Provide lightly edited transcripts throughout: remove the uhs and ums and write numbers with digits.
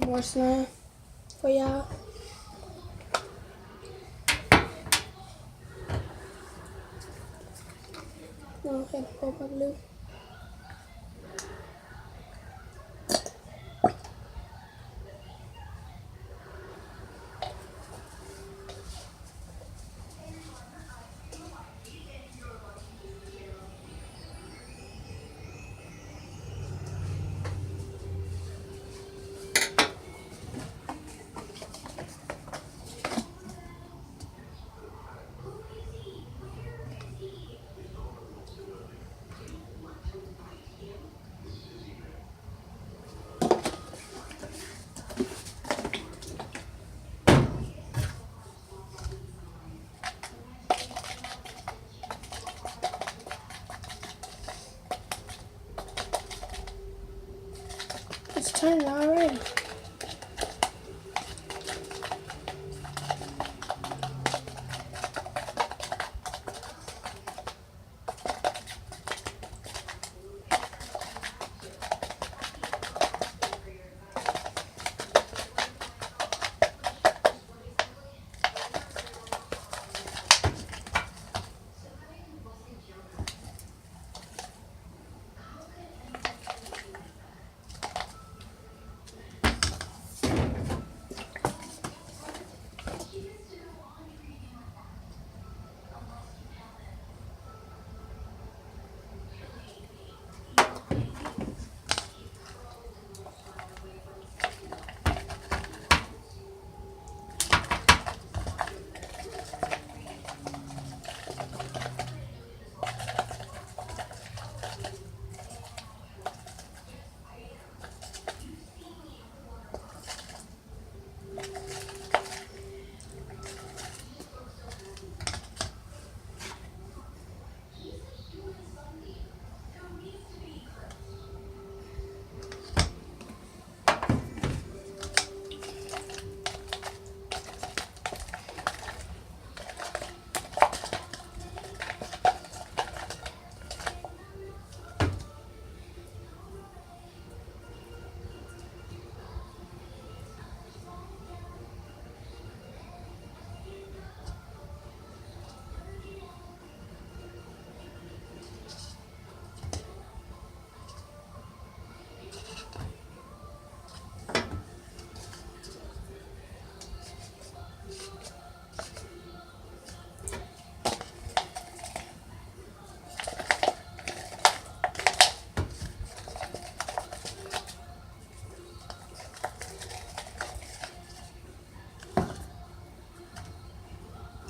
More slime for y'all. Go ahead and pour my glue. It's turning already.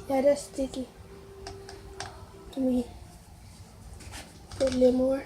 Yeah, that's sticky. Let me put a little more.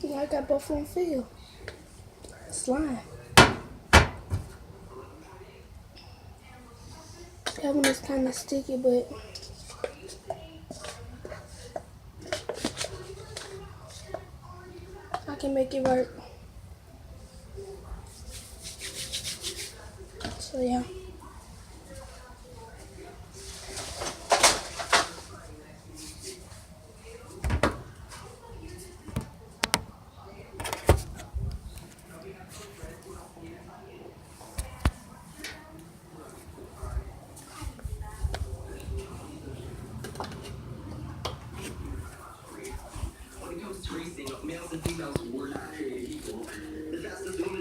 Yeah, I got both of them filled. Slime. That one is kind of sticky, but I can make it work. So yeah.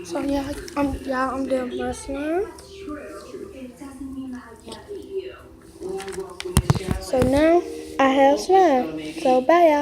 So yeah, I'm doing my slime. So now I have slime. So bye y'all.